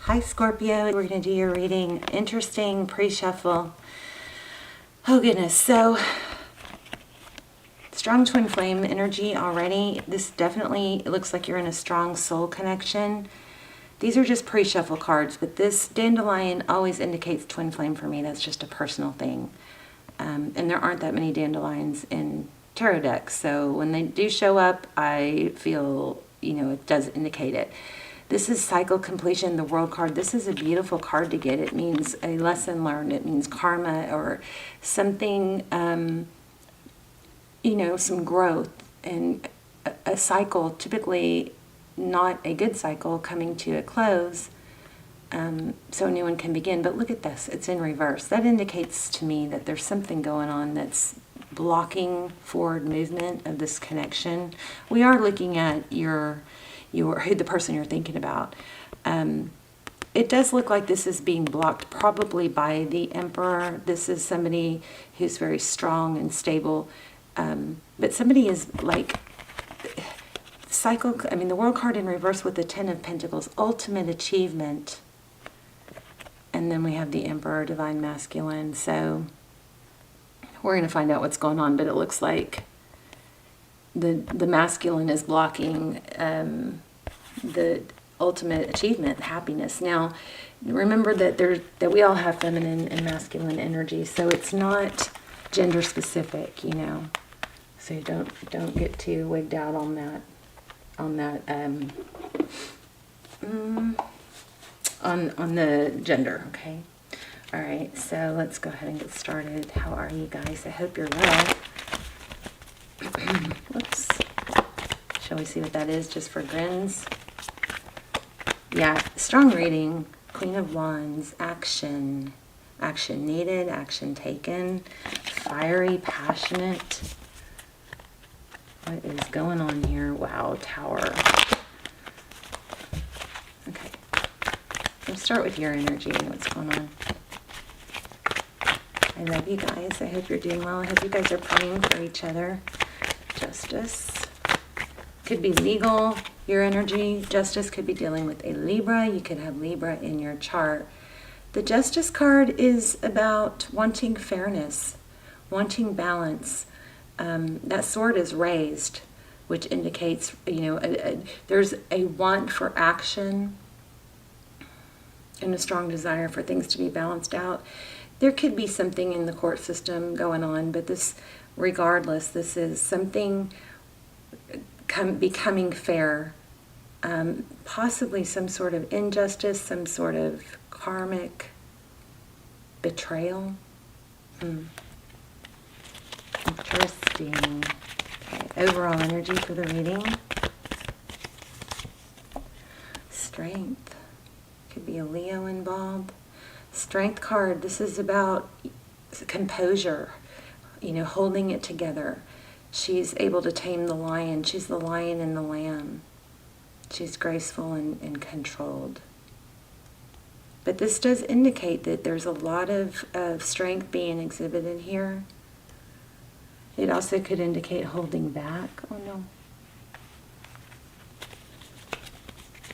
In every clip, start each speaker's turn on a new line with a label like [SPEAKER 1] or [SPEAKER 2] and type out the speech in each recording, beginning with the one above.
[SPEAKER 1] Hi Scorpio, we're going to do your reading. Interesting pre-shuffle. Oh goodness, so strong twin flame energy already. This definitely looks like you're in a strong soul connection. These are just pre-shuffle cards, but this dandelion always indicates twin flame for me. That's just a personal thing. And there aren't that many dandelions in tarot decks, so when they do show up, I feel, it does indicate it. This is cycle completion, the world card. This is a beautiful card to get. It means a lesson learned. It means karma or something, some growth and a cycle, typically not a good cycle, coming to a close, so a new one can begin. But look at this. It's in reverse. That indicates to me that there's something going on that's blocking forward movement of this connection. We are looking at the person you're thinking about. It does look like this is being blocked probably by the Emperor. This is somebody who's very strong and stable, but somebody is like the world card in reverse with the Ten of Pentacles, ultimate achievement, and then we have the Emperor, divine masculine. So we're going to find out what's going on, but it looks like the masculine is blocking the ultimate achievement, happiness. Now, remember that we all have feminine and masculine energy, so it's not gender specific, So you don't get too wigged out on that on the gender, okay? All right, so let's go ahead and get started. How are you guys? I hope you're well. Whoops. Shall we see what that is, just for grins? Yeah, strong reading. Queen of Wands, action. Action needed, action taken. Fiery, passionate. What is going on here? Wow, Tower. Okay. Let's start with your energy and what's going on. I love you guys. I hope you're doing well. I hope you guys are praying for each other. Justice. Could be legal, your energy. Justice could be dealing with a Libra. You could have Libra in your chart. The Justice card is about wanting fairness, wanting balance. That sword is raised, which indicates, there's a want for action and a strong desire for things to be balanced out. There could be something in the court system going on, but regardless, this is something becoming fair, possibly some sort of injustice, some sort of karmic betrayal. Interesting. Okay, overall energy for the reading. Strength. Could be a Leo involved. Strength card. This is about composure, holding it together. She's able to tame the lion. She's the lion and the lamb. She's graceful and controlled. But this does indicate that there's a lot of strength being exhibited here. It also could indicate holding back. Oh no.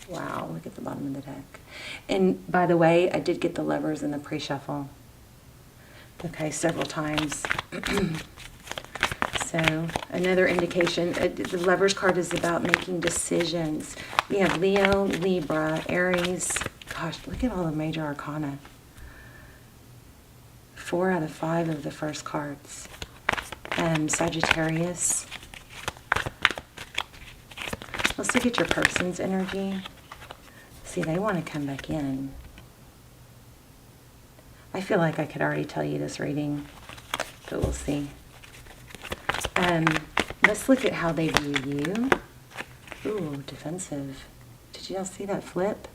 [SPEAKER 1] Wow, look at the bottom of the deck. And by the way, I did get the Lovers in the pre-shuffle. Okay, several times. So another indication, the Lovers card is about making decisions. We have Leo, Libra, Aries. Gosh, look at all the major arcana. 4 out of 5 of the first cards. Sagittarius. Let's look at your person's energy. See, they want to come back in. I feel like I could already tell you this reading, but we'll see. Let's look at how they view you. Ooh, defensive. Did you all see that flip?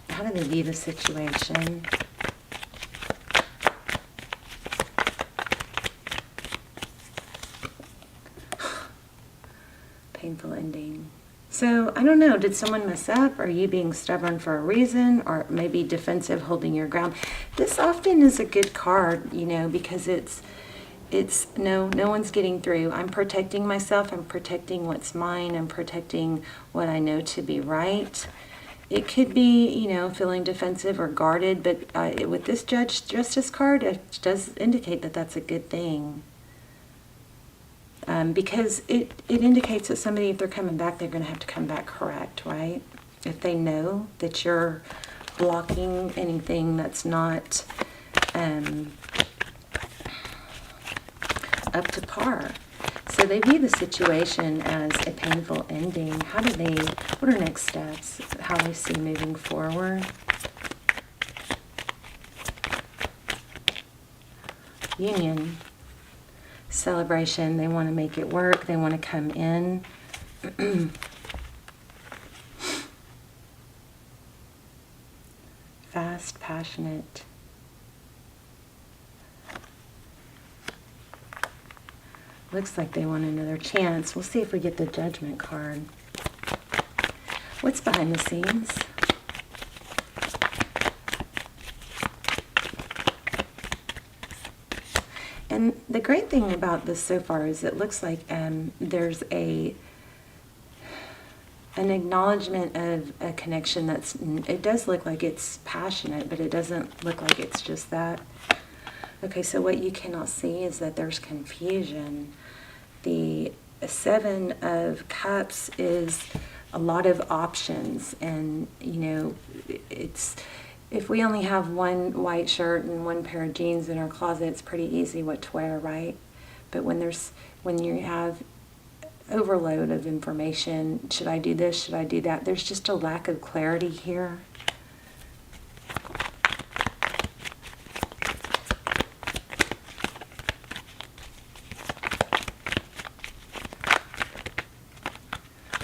[SPEAKER 1] How do they view the situation? Painful ending. So, I don't know, did someone mess up? Are you being stubborn for a reason? Or maybe defensive, holding your ground? This often is a good card, because it's it's no one's getting through. I'm protecting myself. I'm protecting what's mine. I'm protecting what I know to be right. It could be, you know, feeling defensive or guarded, but with this Judge Justice card, it does indicate that that's a good thing. Because it indicates that somebody, if they're coming back, they're going to have to come back correct, right? If they know that you're blocking anything that's not up to par. So they view the situation as a painful ending. What are next steps? How they see moving forward? Union. Celebration. They want to make it work. They want to come in. Fast, passionate. Looks like they want another chance. We'll see if we get the Judgment card. What's behind the scenes? And the great thing about this so far is it looks like there's an acknowledgement of a connection it does look like it's passionate, but it doesn't look like it's just that. Okay, so what you cannot see is that there's confusion. The Seven of Cups is a lot of options, and you know, if we only have one white shirt and one pair of jeans in our closet, it's pretty easy what to wear, right? But when you have overload of information, should I do this, should I do that, there's just a lack of clarity here.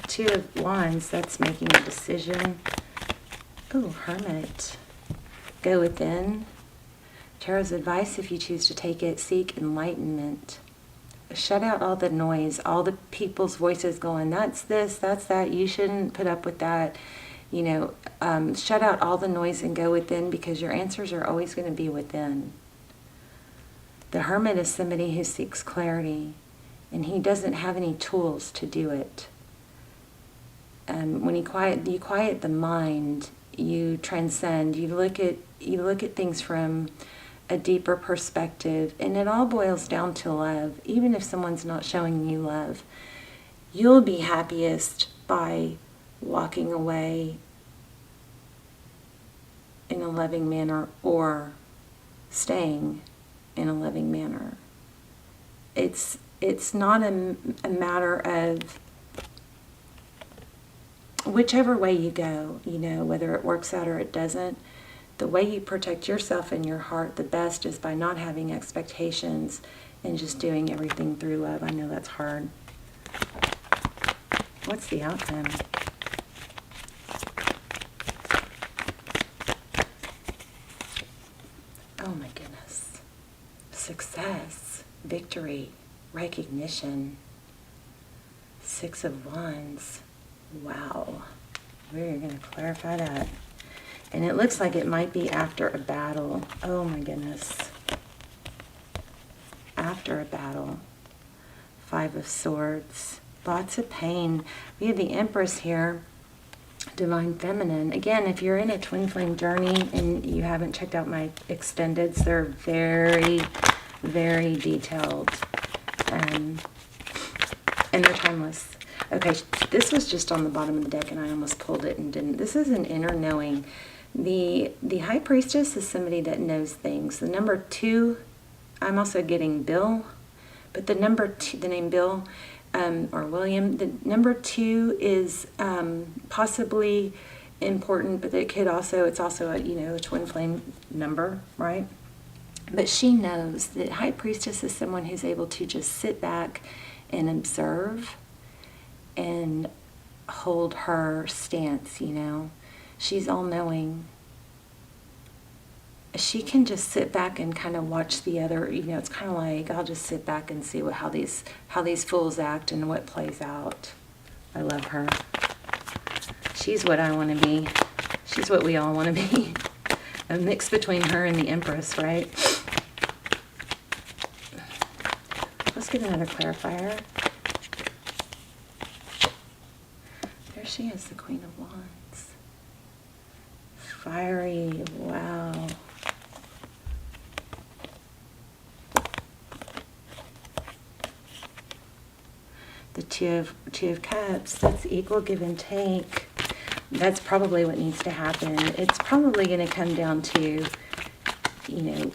[SPEAKER 1] Two of Wands, that's making a decision. Oh, Hermit. Go within. Tarot's advice, if you choose to take it, seek enlightenment. Shut out all the noise, all the people's voices going, that's this, that's that, you shouldn't put up with that. You know, shut out all the noise and go within, because your answers are always going to be within. The Hermit is somebody who seeks clarity, and he doesn't have any tools to do it. When you quiet the mind, you transcend. You look at things from a deeper perspective, and it all boils down to love. Even if someone's not showing you love, you'll be happiest by walking away in a loving manner or staying in a loving manner. It's not a matter of whichever way you go, you know, whether it works out or it doesn't. The way you protect yourself and your heart the best is by not having expectations and just doing everything through love. I know that's hard. What's the outcome? Oh my goodness. Success, victory, recognition. Six of Wands. Wow. We're going to clarify that. And it looks like it might be after a battle. Oh my goodness. After a battle. Five of Swords. Lots of pain. We have the Empress here. Divine Feminine. Again, if you're in a twin flame journey and you haven't checked out my extendeds, they're very, very detailed. And they're timeless. Okay, this was just on the bottom of the deck and I almost pulled it and didn't. This is an inner knowing. The High Priestess is somebody that knows things. The number 2, I'm also getting Bill, but the number 2, the name Bill or William, the number 2 is possibly important, but it could also, it's also a, you know, a twin flame number, right? But she knows that High Priestess is someone who's able to just sit back and observe and hold her stance, you know. She's all-knowing. She can just sit back and kind of watch the other, you know, it's kind of like, I'll just sit back and see how these fools act and what plays out. I love her. She's what I want to be. She's what we all want to be. A mix between her and the Empress, right? Let's get another clarifier. There she is, the Queen of Wands. Fiery, wow. The Two of Cups, that's equal give and take. That's probably what needs to happen. It's probably going to come down to, you know,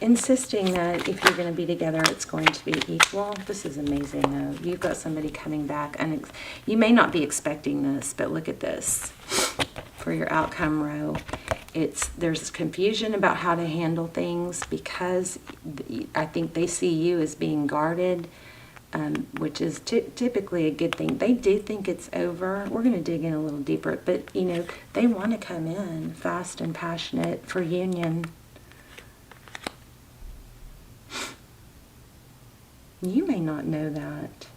[SPEAKER 1] insisting that if you're going to be together, it's going to be equal. This is amazing, though. You've got somebody coming back. And you may not be expecting this, but look at this. For your outcome row, there's confusion about how to handle things because I think they see you as being guarded. Which is typically a good thing. They do think it's over. We're going to dig in a little deeper, but you know, they want to come in fast and passionate for union. You may not know that.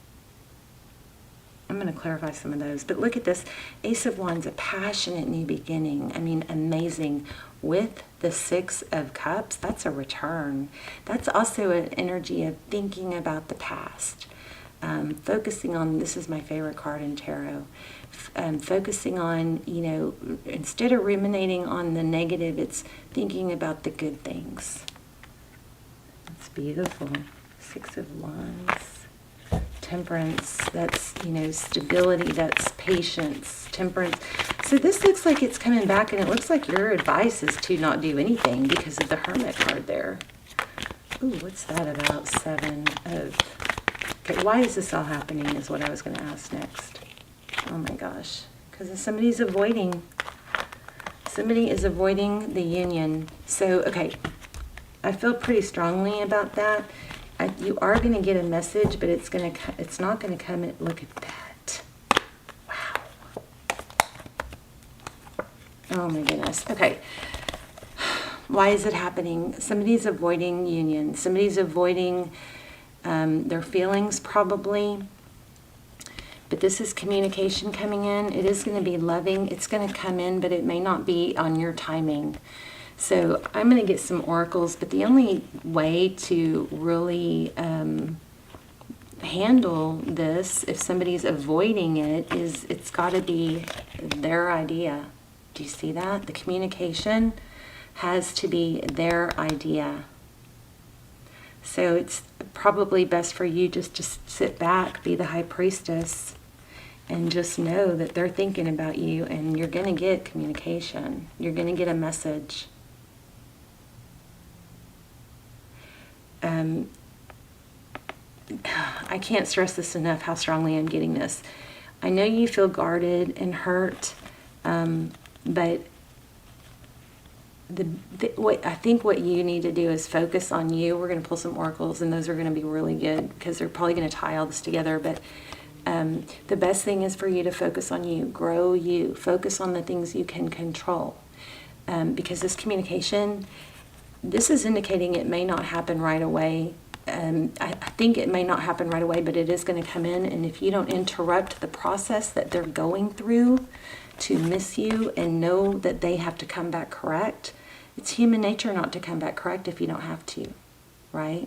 [SPEAKER 1] I'm going to clarify some of those, but look at this. Ace of Wands, a passionate new beginning. I mean, amazing. With the Six of Cups, that's a return. That's also an energy of thinking about the past. Focusing on, this is my favorite card in tarot, focusing on, you know, instead of ruminating on the negative, it's thinking about the good things. That's beautiful. Six of Wands. Temperance, that's, you know, stability, that's patience, temperance. So this looks like it's coming back, and it looks like your advice is to not do anything because of the Hermit card there. Ooh, what's that about? Seven of... Okay, why is this all happening is what I was going to ask next. Oh my gosh. Because somebody's avoiding. Somebody is avoiding the union. So, okay, I feel pretty strongly about that. You are going to get a message, but it's not going to come in. Look at that. Wow. Oh my goodness. Okay. Why is it happening? Somebody's avoiding union. Somebody's avoiding their feelings probably. But this is communication coming in. It is going to be loving. It's going to come in, but it may not be on your timing. So I'm going to get some oracles, but the only way to really handle this, if somebody's avoiding it, is it's got to be their idea. Do you see that? The communication has to be their idea. So it's probably best for you just to sit back, be the high priestess, and just know that they're thinking about you, and you're going to get communication. You're going to get a message. I can't stress this enough, how strongly I'm getting this. I know you feel guarded and hurt, but I think what you need to do is focus on you. We're going to pull some oracles, and those are going to be really good because they're probably going to tie all this together. But the best thing is for you to focus on you, grow you, focus on the things you can control. Because this communication, this is indicating it may not happen right away. I think it may not happen right away, but it is going to come in. And if you don't interrupt the process that they're going through to miss you and know that they have to come back correct, it's human nature not to come back correct if you don't have to, right?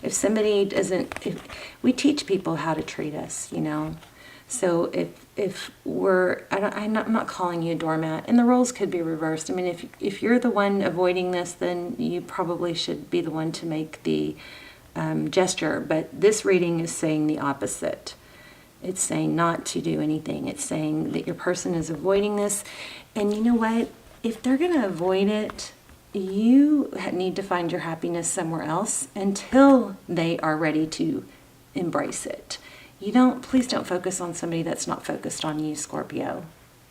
[SPEAKER 1] If somebody doesn't, we teach people how to treat us, you know. So if we're, I'm not calling you a doormat, and the roles could be reversed. I mean, if you're the one avoiding this, then you probably should be the one to make the gesture. But this reading is saying the opposite. It's saying not to do anything. It's saying that your person is avoiding this. And you know what? If they're going to avoid it, you need to find your happiness somewhere else until they are ready to embrace it. Please don't focus on somebody that's not focused on you, Scorpio.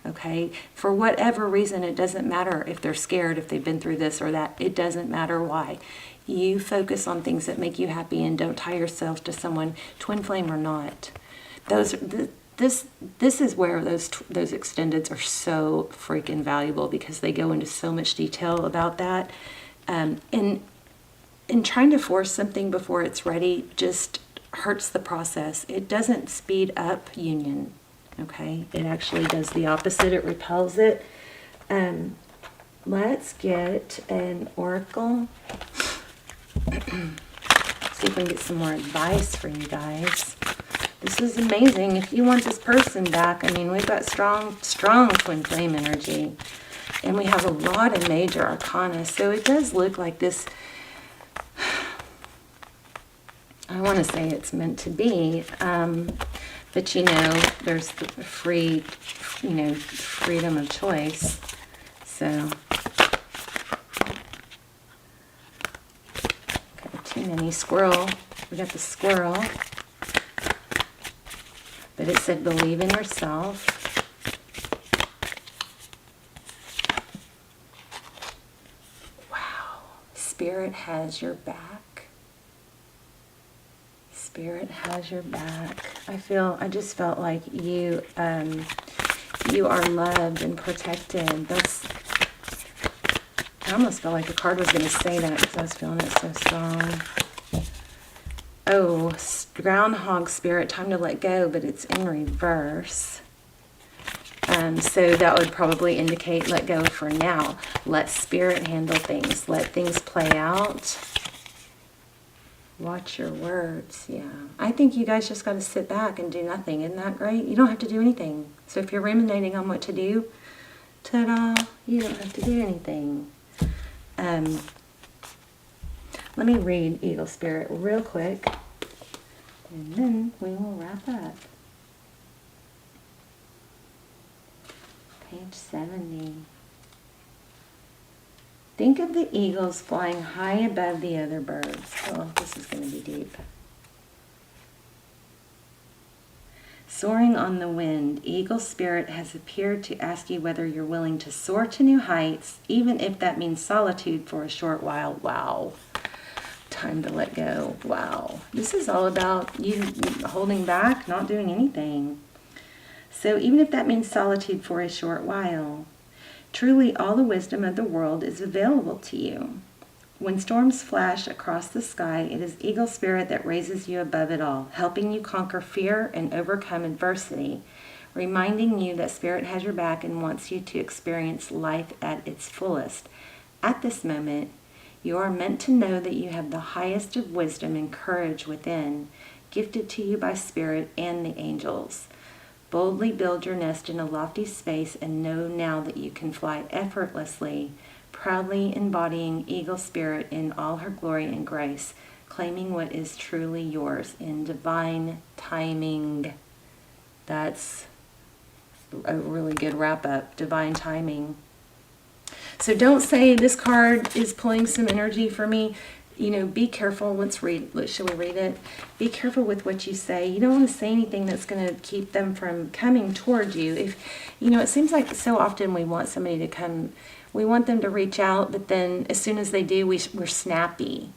[SPEAKER 1] Okay? For whatever reason, it doesn't matter if they're scared, if they've been through this or that. It doesn't matter why. You focus on things that make you happy and don't tie yourself to someone, twin flame or not. This is where those extendeds are so freaking valuable, because they go into so much detail about that. In trying to force something before it's ready just hurts the process. It doesn't speed up union, okay? It actually does the opposite. It repels it. Let's get an oracle. See if we can get some more advice for you guys. This is amazing. If you want this person back, I mean, we've got strong twin flame energy. And we have a lot of major arcana. So it does look like this. I want to say it's meant to be. But, you know, there's the free, you know, freedom of choice. So, okay, too many. Squirrel. We got the squirrel. But it said believe in yourself. Wow. Spirit has your back. Spirit has your back. I just felt like you are loved and protected. I almost felt like the card was going to say that because I was feeling it so strong. Oh, groundhog spirit, time to let go, but it's in reverse. So that would probably indicate let go for now. Let spirit handle things. Let things play out. Watch your words, yeah. I think you guys just got to sit back and do nothing. Isn't that great? You don't have to do anything. So if you're ruminating on what to do, ta-da, you don't have to do anything. Let me read Eagle Spirit real quick, and then we will wrap up. Page 70. Think of the eagles flying high above the other birds. Oh, this is going to be deep. Soaring on the wind, Eagle Spirit has appeared to ask you whether you're willing to soar to new heights, even if that means solitude for a short while. Wow. Time to let go. Wow. This is all about you holding back, not doing anything. So even if that means solitude for a short while, truly all the wisdom of the world is available to you. When storms flash across the sky, it is Eagle Spirit that raises you above it all, helping you conquer fear and overcome adversity, reminding you that Spirit has your back and wants you to experience life at its fullest. At this moment, you are meant to know that you have the highest of wisdom and courage within, gifted to you by Spirit and the angels. Boldly build your nest in a lofty space and know now that you can fly effortlessly, proudly embodying Eagle Spirit in all her glory and grace, claiming what is truly yours in divine timing. That's a really good wrap up, divine timing. So don't say this card is pulling some energy for me. You know, be careful. Shall we read it? Be careful with what you say. You don't want to say anything that's going to keep them from coming toward you. If, you know, it seems like so often we want somebody to come, we want them to reach out, but then as soon as they do, we're snappy.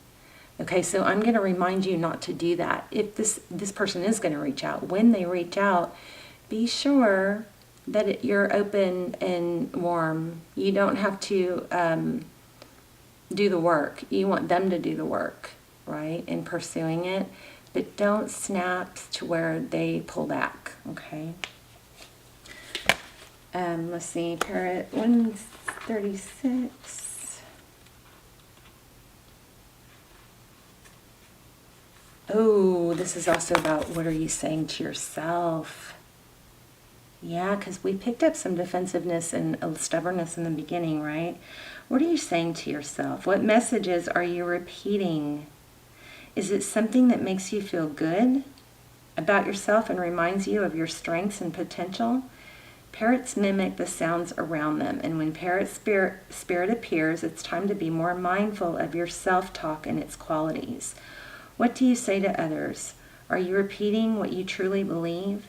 [SPEAKER 1] Okay, so I'm going to remind you not to do that. If this person is going to reach out, when they reach out, be sure that you're open and warm. You don't have to do the work. You want them to do the work, right, in pursuing it. But don't snap to where they pull back, okay? Let's see, Parrot 136. Oh, this is also about what are you saying to yourself? Yeah, because we picked up some defensiveness and stubbornness in the beginning, right? What are you saying to yourself? What messages are you repeating? Is it something that makes you feel good about yourself and reminds you of your strengths and potential? Parrots mimic the sounds around them, and when parrot spirit appears, it's time to be more mindful of your self-talk and its qualities. What do you say to others? Are you repeating what you truly believe?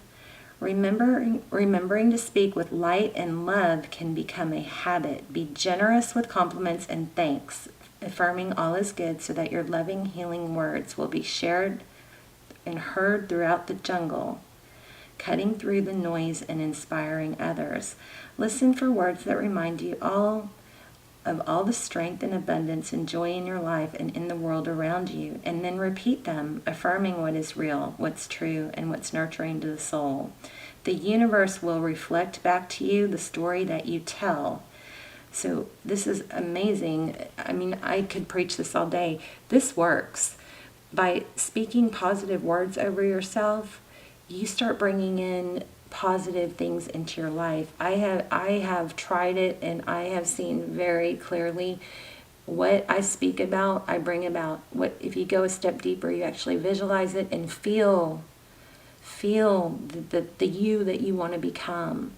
[SPEAKER 1] Remembering to speak with light and love can become a habit. Be generous with compliments and thanks, affirming all is good so that your loving, healing words will be shared and heard throughout the jungle, cutting through the noise and inspiring others. Listen for words that remind you of all the strength and abundance and joy in your life and in the world around you, and then repeat them, affirming what is real, what's true, and what's nurturing to the soul. The universe will reflect back to you the story that you tell. So this is amazing. I mean, I could preach this all day. This works. by speaking positive words over yourself, you start bringing in positive things into your life. I have tried it, and I have seen very clearly what I speak about, I bring about. What if you go a step deeper, you actually visualize it and feel the you that you want to become.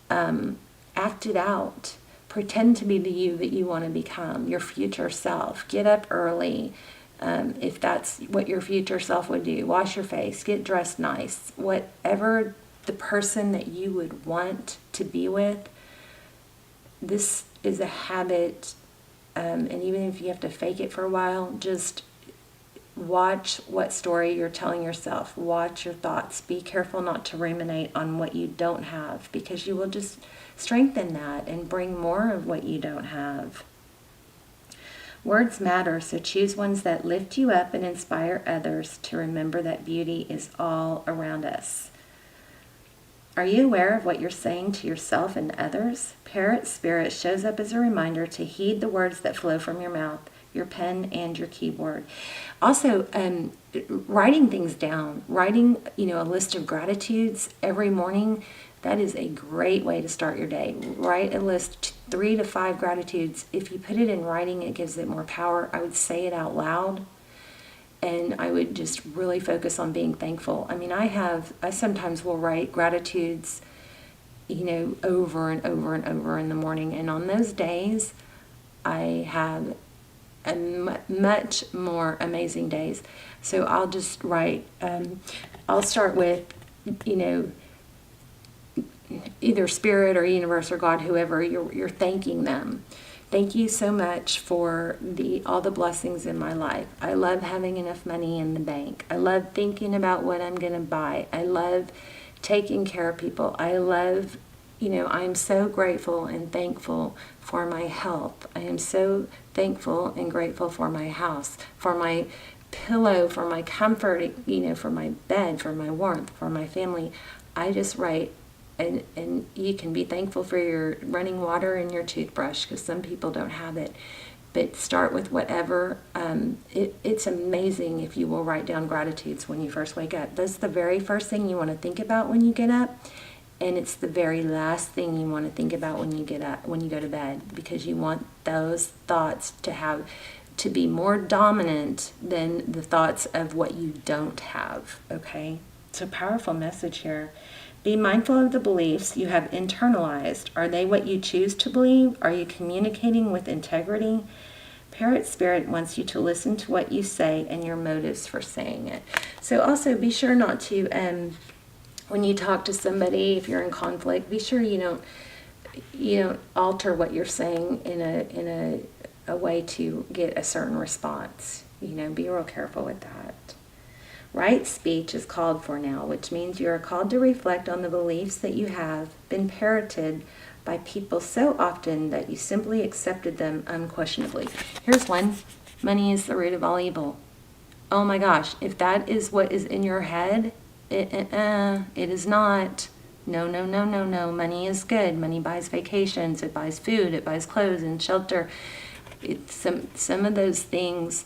[SPEAKER 1] Act it out. Pretend to be the you that you want to become, your future self. Get up early, if that's what your future self would do. Wash your face, get dressed nice. Whatever the person that you would want to be with, this is a habit, and even if you have to fake it for a while, just watch what story you're telling yourself. Watch your thoughts. Be careful not to ruminate on what you don't have, because you will just strengthen that and bring more of what you don't have. Words matter, so choose ones that lift you up and inspire others to remember that beauty is all around us. Are you aware of what you're saying to yourself and others? Parrot spirit shows up as a reminder to heed the words that flow from your mouth, your pen, and your keyboard. Also, writing things down, writing, a list of gratitudes every morning, that is a great way to start your day. Write a list, 3 to 5 gratitudes. If you put it in writing, it gives it more power. I would say it out loud, and I would just really focus on being thankful. I mean, I sometimes will write gratitudes, over and over and over in the morning. And on those days, I have much more amazing days. So I'll just write, I'll start with, either spirit or universe or God, whoever, you're thanking them. Thank you so much for all the blessings in my life. I love having enough money in the bank. I love thinking about what I'm going to buy. I love taking care of people. I love, I'm so grateful and thankful for my health. I am so thankful and grateful for my house, for my pillow, for my comfort, for my bed, for my warmth, for my family. I just write. And you can be thankful for your running water and your toothbrush, because some people don't have it. But start with whatever. It's amazing if you will write down gratitudes when you first wake up. That's the very first thing you want to think about when you get up. And it's the very last thing you want to think about when you get up, when you go to bed, because you want those thoughts to be more dominant than the thoughts of what you don't have. Okay? It's a powerful message here. Be mindful of the beliefs you have internalized. Are they what you choose to believe? Are you communicating with integrity? Parrot spirit wants you to listen to what you say and your motives for saying it. So also be sure not to, when you talk to somebody, if you're in conflict, be sure you don't alter what you're saying in a way to get a certain response. Be real careful with that. Right speech is called for now, which means you are called to reflect on the beliefs that you have been parroted by people so often that you simply accepted them unquestionably. Here's one. Money is the root of all evil. Oh my gosh, if that is what is in your head, it is not. No. Money is good. Money buys vacations. It buys food. It buys clothes and shelter. Some of those things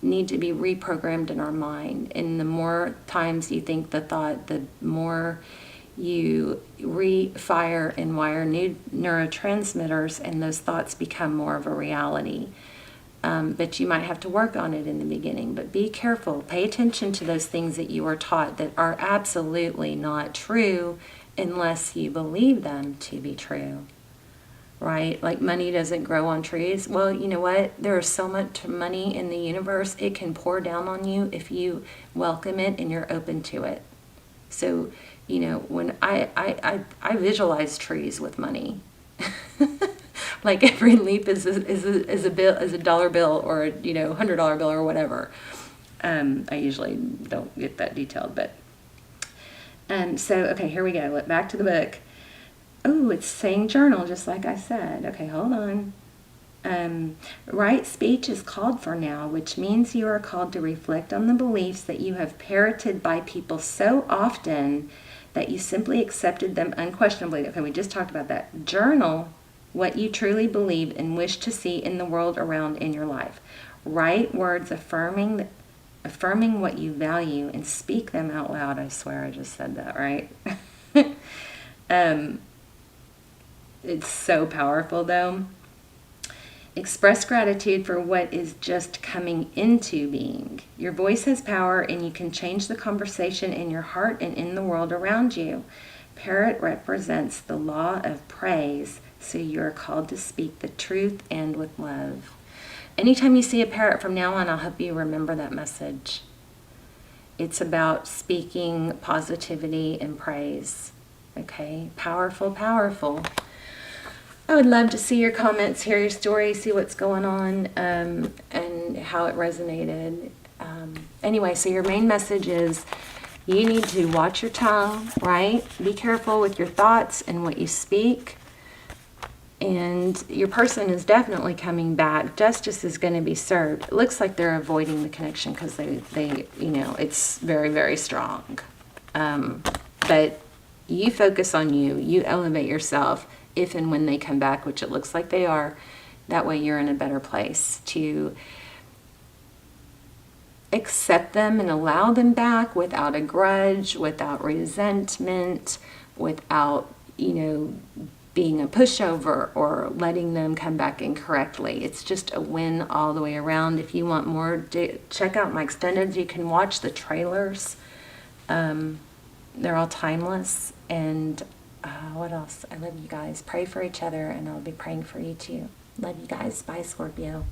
[SPEAKER 1] need to be reprogrammed in our mind. And the more times you think the thought, the more you refire and wire new neurotransmitters, and those thoughts become more of a reality. But you might have to work on it in the beginning. But be careful. Pay attention to those things that you are taught that are absolutely not true unless you believe them to be true. Right? Like money doesn't grow on trees. Well, you know what? There is so much money in the universe. It can pour down on you if you welcome it and you're open to it. So, when I visualize trees with money, like every leaf is a dollar bill or $100 bill or whatever. I usually don't get that detailed, but so okay, here we go. Back to the book. Oh, it's saying journal, just like I said. Okay, hold on. Right speech is called for now, which means you are called to reflect on the beliefs that you have parroted by people so often that you simply accepted them unquestionably. Okay, we just talked about that. Journal what you truly believe and wish to see in the world around in your life. Write words affirming affirming what you value, and speak them out loud. I swear I just said that, right? It's so powerful, though. Express gratitude for what is just coming into being. Your voice has power, and you can change the conversation in your heart and in the world around you. Parrot represents the law of praise, so you're called to speak the truth and with love. Anytime you see a parrot from now on, I'll help you remember that message. It's about speaking positivity and praise. Okay? Powerful, powerful. I would love to see your comments, hear your story, see what's going on, and how it resonated. Anyway, so your main message is you need to watch your tongue, right? Be careful with your thoughts and what you speak. And your person is definitely coming back. Justice is going to be served. It looks like they're avoiding the connection because they it's very, very strong. But you focus on you. You elevate yourself if and when they come back, which it looks like they are. That way you're in a better place to accept them and allow them back without a grudge, without resentment, without, being a pushover or letting them come back incorrectly. It's just a win all the way around. If you want more, check out my extended. You can watch the trailers. They're all timeless. And what else? I love you guys. Pray for each other, and I'll be praying for you too. Love you guys. Bye, Scorpio.